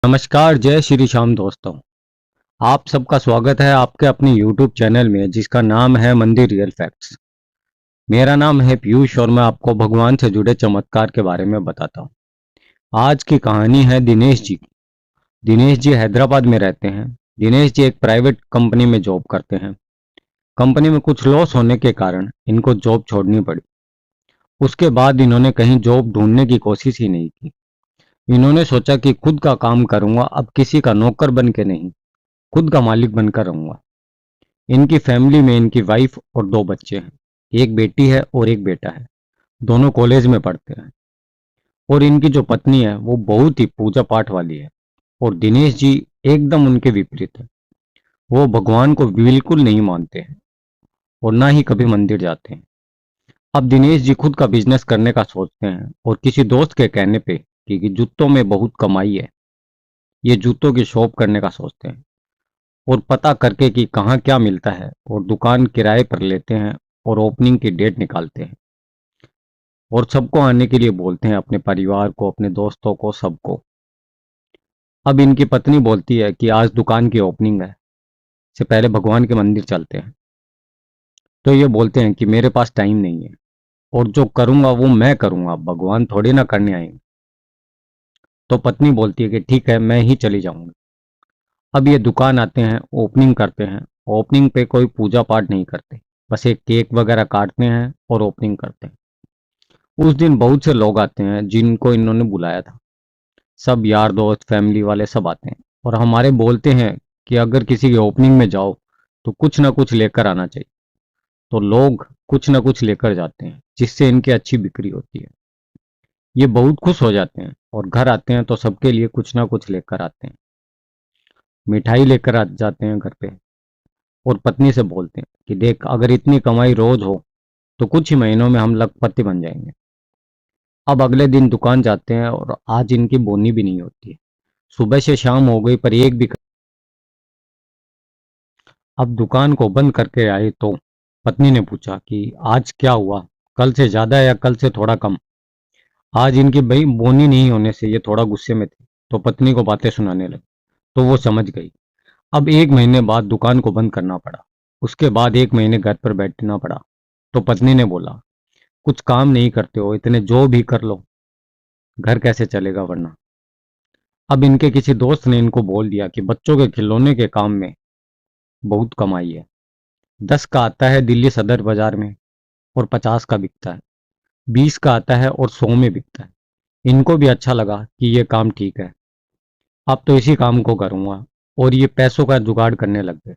नमस्कार, जय श्री श्याम दोस्तों। आप सबका स्वागत है आपके अपने YouTube चैनल में जिसका नाम है मंदिर रियल फैक्ट्स। मेरा नाम है पीयूष और मैं आपको भगवान से जुड़े चमत्कार के बारे में बताता हूँ। आज की कहानी है दिनेश जी की। दिनेश जी हैदराबाद में रहते हैं। दिनेश जी एक प्राइवेट कंपनी में जॉब करते हैं। कंपनी में कुछ लॉस होने के कारण इनको जॉब छोड़नी पड़ी। उसके बाद इन्होंने कहीं जॉब ढूंढने की कोशिश ही नहीं की। इन्होंने सोचा कि खुद का काम करूंगा, अब किसी का नौकर बन के नहीं, खुद का मालिक बनकर रहूंगा। इनकी फैमिली में इनकी वाइफ और दो बच्चे हैं। एक बेटी है और एक बेटा है। दोनों कॉलेज में पढ़ते हैं। और इनकी जो पत्नी है वो बहुत ही पूजा पाठ वाली है। और दिनेश जी एकदम उनके विपरीत है। वो भगवान को बिल्कुल नहीं मानते हैं और ना ही कभी मंदिर जाते हैं। अब दिनेश जी खुद का बिजनेस करने का सोचते हैं और किसी दोस्त के कहने पे कि जूतों में बहुत कमाई है, ये जूतों की शॉप करने का सोचते हैं। और पता करके कि कहाँ क्या मिलता है और दुकान किराए पर लेते हैं और ओपनिंग की डेट निकालते हैं और सबको आने के लिए बोलते हैं, अपने परिवार को, अपने दोस्तों को, सबको। अब इनकी पत्नी बोलती है कि आज दुकान की ओपनिंग है, से पहले भगवान के मंदिर चलते हैं। तो ये बोलते हैं कि मेरे पास टाइम नहीं है और जो करूंगा वो मैं करूंगा, भगवान थोड़ी ना करने आएंगे। तो पत्नी बोलती है कि ठीक है, मैं ही चली जाऊंगी। अब ये दुकान आते हैं, ओपनिंग करते हैं। ओपनिंग पे कोई पूजा पाठ नहीं करते, बस एक केक वगैरह काटते हैं और ओपनिंग करते हैं। उस दिन बहुत से लोग आते हैं जिनको इन्होंने बुलाया था। सब यार दोस्त, फैमिली वाले सब आते हैं और हमारे बोलते हैं कि अगर किसी की ओपनिंग में जाओ तो कुछ ना कुछ लेकर आना चाहिए। तो लोग कुछ ना कुछ लेकर जाते हैं जिससे इनकी अच्छी बिक्री होती है। ये बहुत खुश हो जाते हैं और घर आते हैं तो सबके लिए कुछ ना कुछ लेकर आते हैं। मिठाई लेकर आ जाते हैं घर पे और पत्नी से बोलते हैं कि देख, अगर इतनी कमाई रोज हो तो कुछ ही महीनों में हम लखपति बन जाएंगे। अब अगले दिन दुकान जाते हैं और आज इनकी बोनी भी नहीं होती है। सुबह से शाम हो गई पर एक भी। अब दुकान को बंद करके आए तो पत्नी ने पूछा कि आज क्या हुआ, कल से ज्यादा या कल से थोड़ा कम। आज इनकी भाई बोनी नहीं होने से ये थोड़ा गुस्से में थे, तो पत्नी को बातें सुनाने लगे। तो वो समझ गई। अब एक महीने बाद दुकान को बंद करना पड़ा। उसके बाद एक महीने घर पर बैठना पड़ा। तो पत्नी ने बोला, कुछ काम नहीं करते हो, इतने जो भी कर लो, घर कैसे चलेगा वरना। अब इनके किसी दोस्त ने इनको बोल दिया कि बच्चों के खिलौने के काम में बहुत कमाई है। 10 का आता है दिल्ली सदर बाजार में और 50 का बिकता है। 20 का आता है और 100 में बिकता है। इनको भी अच्छा लगा कि ये काम ठीक है, अब तो इसी काम को करूंगा। और ये पैसों का जुगाड़ करने लग गए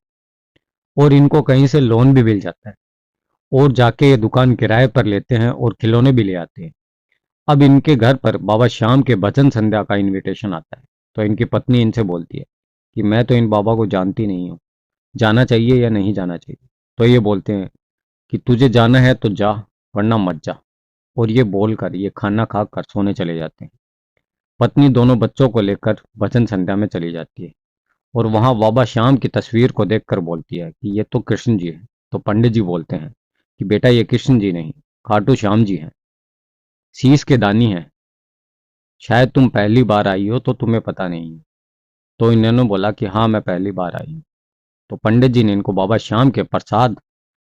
और इनको कहीं से लोन भी मिल जाता है और जाके ये दुकान किराए पर लेते हैं और खिलौने भी ले आते हैं। अब इनके घर पर बाबा श्याम के भजन संध्या का इनविटेशन आता है। तो इनकी पत्नी इनसे बोलती है कि मैं तो इन बाबा को जानती नहीं हूँ, जाना चाहिए या नहीं जाना चाहिए। तो ये बोलते हैं कि तुझे जाना है तो जा, वरना मत जा। और ये बोलकर ये खाना खा कर सोने चले जाते हैं। पत्नी दोनों बच्चों को लेकर भजन संध्या में चली जाती है और वहां बाबा श्याम की तस्वीर को देखकर बोलती है कि ये तो कृष्ण जी है। तो पंडित जी बोलते हैं कि बेटा, ये कृष्ण जी नहीं, खाटू श्याम जी हैं, शीश के दानी हैं। शायद तुम पहली बार आई हो तो तुम्हें पता नहीं है। तो इन्होंने बोला कि हाँ, मैं पहली बार आई हूँ। तो पंडित जी ने इनको बाबा श्याम के प्रसाद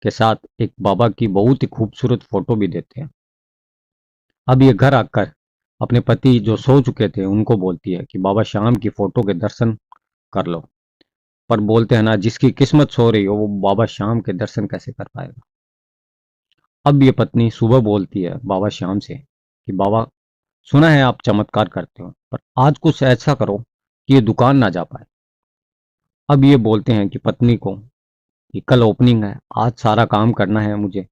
के साथ एक बाबा की बहुत ही खूबसूरत फोटो भी देते हैं। अब ये घर आकर अपने पति जो सो चुके थे उनको बोलती है कि बाबा श्याम की फोटो के दर्शन कर लो। पर बोलते हैं ना, जिसकी किस्मत सो रही हो वो बाबा श्याम के दर्शन कैसे कर पाएगा। अब ये पत्नी सुबह बोलती है बाबा श्याम से कि बाबा, सुना है आप चमत्कार करते हो, पर आज कुछ ऐसा करो कि ये दुकान ना जा पाए। अब ये बोलते हैं कि पत्नी को कि कल ओपनिंग है, आज सारा काम करना है मुझे,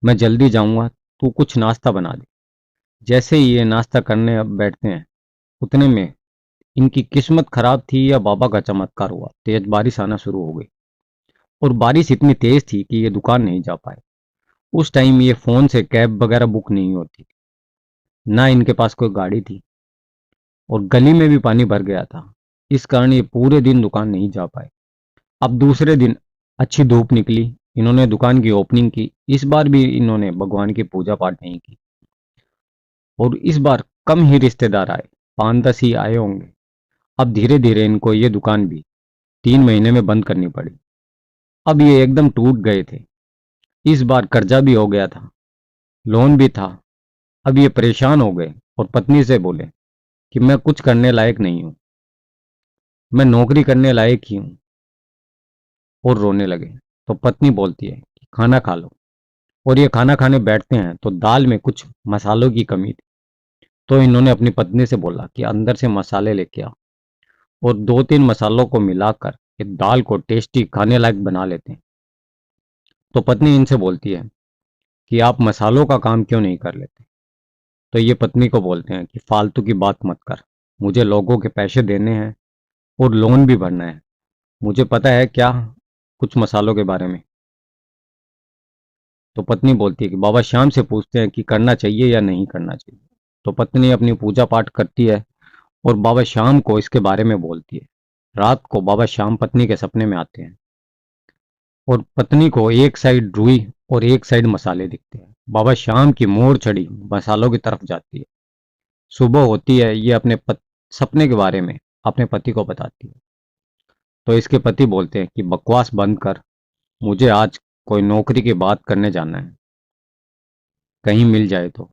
मैं जल्दी जाऊंगा, तू कुछ नाश्ता बना दे। जैसे ही ये नाश्ता करने अब बैठते हैं उतने में इनकी किस्मत खराब थी या बाबा का चमत्कार हुआ, तेज बारिश आना शुरू हो गई। और बारिश इतनी तेज थी कि ये दुकान नहीं जा पाए। उस टाइम ये फोन से कैब वगैरह बुक नहीं होती, ना इनके पास कोई गाड़ी थी और गली में भी पानी भर गया था। इस कारण ये पूरे दिन दुकान नहीं जा पाए। अब दूसरे दिन अच्छी धूप निकली, इन्होंने दुकान की ओपनिंग की। इस बार भी इन्होंने भगवान की पूजा पाठ नहीं की और इस बार कम ही रिश्तेदार आए, 5-10 ही आए होंगे। अब धीरे धीरे इनको ये दुकान भी 3 महीने में बंद करनी पड़ी। अब ये एकदम टूट गए थे। इस बार कर्जा भी हो गया था, लोन भी था। अब ये परेशान हो गए और पत्नी से बोले कि मैं कुछ करने लायक नहीं हूं, मैं नौकरी करने लायक ही हूं, और रोने लगे। तो पत्नी बोलती है कि खाना खा लो। और ये खाना खाने बैठते हैं तो दाल में कुछ मसालों की कमी थी। तो इन्होंने अपनी पत्नी से बोला कि अंदर से मसाले लेके आओ, और 2-3 मसालों को मिलाकर ये दाल को टेस्टी खाने लायक बना लेते हैं। तो पत्नी इनसे बोलती है कि आप मसालों का काम क्यों नहीं कर लेते। तो ये पत्नी को बोलते हैं कि फालतू की बात मत कर, मुझे लोगों के पैसे देने हैं और लोन भी भरना है, मुझे पता है क्या कुछ मसालों के बारे में। तो पत्नी बोलती है कि बाबा श्याम से पूछते हैं कि करना चाहिए या नहीं करना चाहिए। तो पत्नी अपनी पूजा पाठ करती है और बाबा श्याम को इसके बारे में बोलती है। रात को बाबा श्याम पत्नी के सपने में आते हैं और पत्नी को एक साइड रुई और एक साइड मसाले दिखते हैं। बाबा श्याम की मोड़ चढ़ी मसालों की तरफ जाती है। सुबह होती है, ये अपने सपने के बारे में अपने पति को बताती है। तो इसके पति बोलते हैं कि बकवास बंद कर, मुझे आज कोई नौकरी की बात करने जाना है, कहीं मिल जाए तो।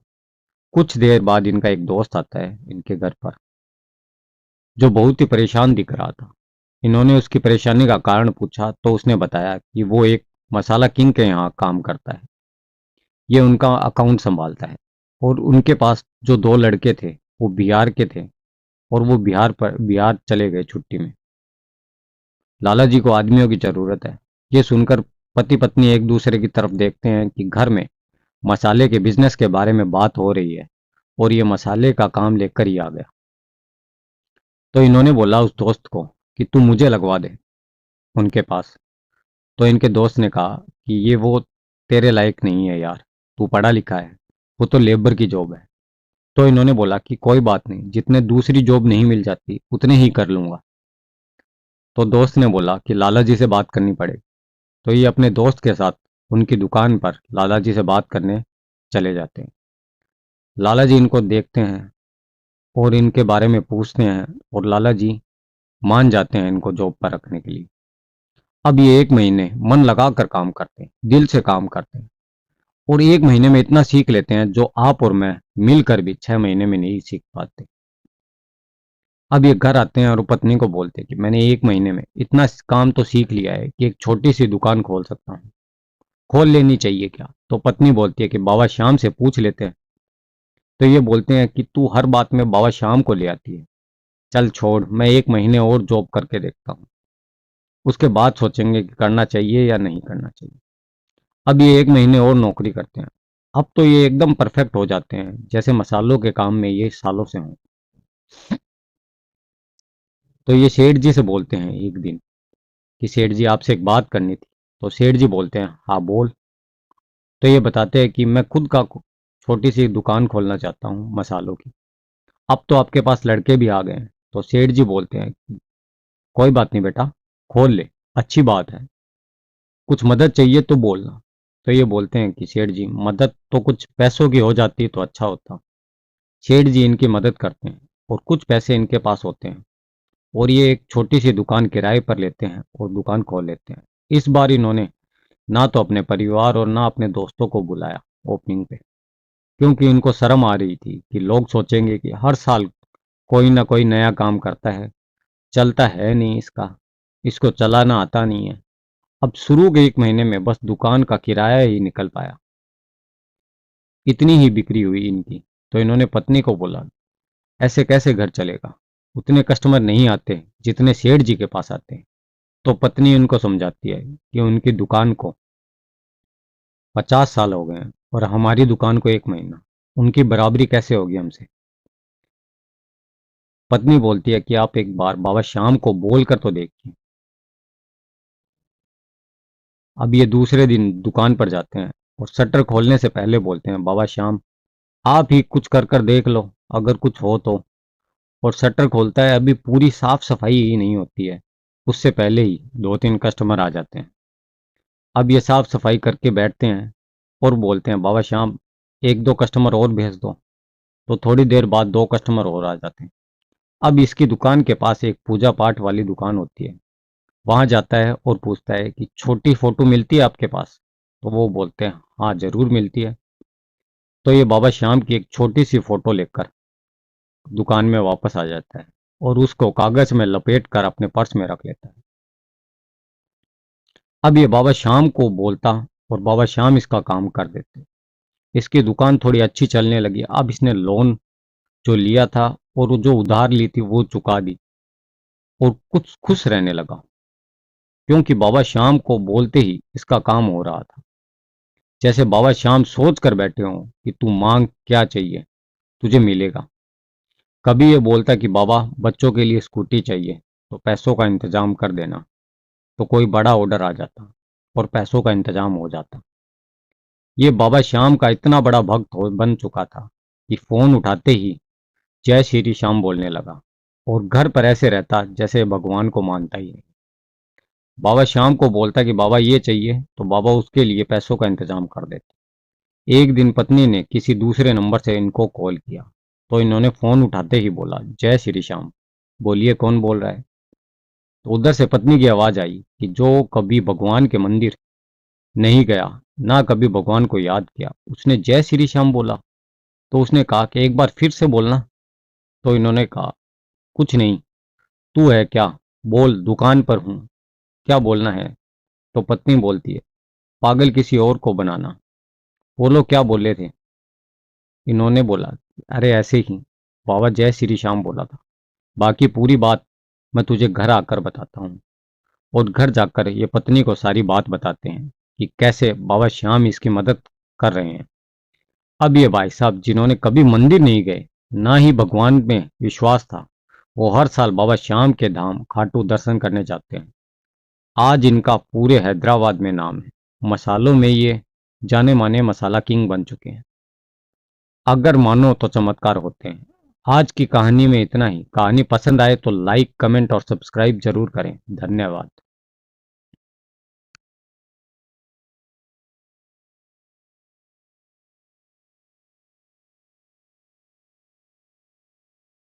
कुछ देर बाद इनका एक दोस्त आता है इनके घर पर, जो बहुत ही परेशान दिख रहा था। इन्होंने उसकी परेशानी का कारण पूछा तो उसने बताया कि वो एक मसाला किंग के यहाँ काम करता है, ये उनका अकाउंट संभालता है। और उनके पास जो 2 लड़के थे वो बिहार के थे, और वो बिहार चले गए छुट्टी में। लाला जी को आदमियों की जरूरत है। ये सुनकर पति पत्नी एक दूसरे की तरफ देखते हैं कि घर में मसाले के बिजनेस के बारे में बात हो रही है, और ये मसाले का काम लेकर ही आ गया। तो इन्होंने बोला उस दोस्त को कि तू मुझे लगवा दे उनके पास। तो इनके दोस्त ने कहा कि ये वो तेरे लायक नहीं है यार, तू पढ़ा लिखा है, वो तो लेबर की जॉब है। तो इन्होंने बोला कि कोई बात नहीं, जितने दूसरी जॉब नहीं मिल जाती उतने ही कर लूंगा। तो दोस्त ने बोला कि लाला जी से बात करनी पड़ेगी। तो ये अपने दोस्त के साथ उनकी दुकान पर लाला जी से बात करने चले जाते हैं। लाला जी इनको देखते हैं और इनके बारे में पूछते हैं, और लाला जी मान जाते हैं इनको जॉब पर रखने के लिए। अब ये 1 महीने मन लगाकर काम करते हैं, दिल से काम करते हैं, और 1 महीने में इतना सीख लेते हैं जो आप और मैं मिलकर भी 6 महीने में नहीं सीख पाते। अब ये घर आते हैं और पत्नी को बोलते हैं कि मैंने 1 महीने में इतना काम तो सीख लिया है कि एक छोटी सी दुकान खोल सकता हूँ, खोल लेनी चाहिए क्या। तो पत्नी बोलती है कि बाबा श्याम से पूछ लेते हैं। तो ये बोलते हैं कि तू हर बात में बाबा श्याम को ले आती है, चल छोड़, मैं 1 महीने और जॉब करके देखता हूँ, उसके बाद सोचेंगे कि करना चाहिए या नहीं करना चाहिए। अब ये 1 महीने और नौकरी करते हैं। अब तो ये एकदम परफेक्ट हो जाते हैं, जैसे मसालों के काम में ये सालों से हों। तो ये सेठ जी से बोलते हैं एक दिन कि सेठ जी आपसे एक बात करनी थी। तो सेठ जी बोलते हैं हाँ बोल। तो ये बताते हैं कि मैं खुद का छोटी सी दुकान खोलना चाहता हूँ मसालों की। अब तो आपके पास लड़के भी आ गए हैं। तो सेठ जी बोलते हैं कि कोई बात नहीं बेटा, खोल ले, अच्छी बात है, कुछ मदद चाहिए तो बोलना। तो ये बोलते हैं कि सेठ जी मदद तो कुछ पैसों की हो जाती तो अच्छा होता। सेठ जी इनकी मदद करते हैं और कुछ पैसे इनके पास होते हैं, और ये एक छोटी सी दुकान किराए पर लेते हैं और दुकान खोल लेते हैं। इस बार इन्होंने ना तो अपने परिवार और ना अपने दोस्तों को बुलाया ओपनिंग पे, क्योंकि इनको शर्म आ रही थी कि लोग सोचेंगे कि हर साल कोई ना कोई नया काम करता है, चलता है नहीं इसका, इसको चलाना आता नहीं है। अब शुरू के 1 महीने में बस दुकान का किराया ही निकल पाया, इतनी ही बिक्री हुई इनकी। तो इन्होंने पत्नी को बोला ऐसे कैसे घर चलेगा, उतने कस्टमर नहीं आते जितने सेठ जी के पास आते हैं। तो पत्नी उनको समझाती है कि उनकी दुकान को 50 साल हो गए हैं और हमारी दुकान को 1 महीना, उनकी बराबरी कैसे होगी हमसे। पत्नी बोलती है कि आप एक बार बाबा श्याम को बोल कर तो देखिए। अब ये दूसरे दिन दुकान पर जाते हैं और शटर खोलने से पहले बोलते हैं बाबा श्याम आप ही कुछ कर कर देख लो, अगर कुछ हो तो। और शटर खोलता है, अभी पूरी साफ सफाई ही नहीं होती है, उससे पहले ही 2-3 कस्टमर आ जाते हैं। अब ये साफ सफाई करके बैठते हैं और बोलते हैं बाबा श्याम 1-2 कस्टमर और भेज दो। तो थोड़ी देर बाद 2 कस्टमर और आ जाते हैं। अब इसकी दुकान के पास एक पूजा पाठ वाली दुकान होती है। वहां जाता है और पूछता है कि छोटी फोटो मिलती है आपके पास? तो वो बोलते हैं हाँ जरूर मिलती है। तो ये बाबा श्याम की एक छोटी सी फोटो लेकर दुकान में वापस आ जाता है और उसको कागज में लपेट कर अपने पर्स में रख लेता है। अब ये बाबा श्याम को बोलता और बाबा श्याम इसका काम कर देते। इसकी दुकान थोड़ी अच्छी चलने लगी। अब इसने लोन जो लिया था और वो जो उधार ली थी वो चुका दी और कुछ खुश रहने लगा, क्योंकि बाबा श्याम को बोलते ही इसका काम हो रहा था। जैसे बाबा श्याम सोच कर बैठे हों कि तू मांग, क्या चाहिए तुझे मिलेगा। कभी ये बोलता कि बाबा बच्चों के लिए स्कूटी चाहिए तो पैसों का इंतजाम कर देना, तो कोई बड़ा ऑर्डर आ जाता और पैसों का इंतजाम हो जाता। ये बाबा श्याम का इतना बड़ा भक्त बन चुका था कि फोन उठाते ही जय श्री श्याम बोलने लगा और घर पर ऐसे रहता जैसे भगवान को मानता ही नहीं। बाबा श्याम को बोलता कि बाबा ये चाहिए तो बाबा उसके लिए पैसों का इंतजाम कर देते। एक दिन पत्नी ने किसी दूसरे नंबर से इनको कॉल किया तो इन्होंने फोन उठाते ही बोला जय श्री श्याम। बोलिए कौन बोल रहा है? तो उधर से पत्नी की आवाज आई कि जो कभी भगवान के मंदिर नहीं गया, ना कभी भगवान को याद किया, उसने जय श्री श्याम बोला। तो उसने कहा कि एक बार फिर से बोलना। तो इन्होंने कहा कुछ नहीं, तू है क्या, बोल, दुकान पर हूं, क्या बोलना है? तो पत्नी बोलती है पागल किसी और को बनाना। वो लोग क्या बोले थे? इन्होंने बोला अरे ऐसे ही, बाबा जय श्री श्याम बोला था, बाकी पूरी बात मैं तुझे घर आकर बताता हूँ। और घर जाकर ये पत्नी को सारी बात बताते हैं कि कैसे बाबा श्याम इसकी मदद कर रहे हैं। अब ये भाई साहब जिन्होंने कभी मंदिर नहीं गए, ना ही भगवान में विश्वास था, वो हर साल बाबा श्याम के धाम खाटू दर्शन करने जाते हैं। आज इनका पूरे हैदराबाद में नाम है। मसालों में ये जाने माने मसाला किंग बन चुके हैं। अगर मानो तो चमत्कार होते हैं। आज की कहानी में इतना ही। कहानी पसंद आए तो लाइक, कमेंट और सब्सक्राइब जरूर करें। धन्यवाद।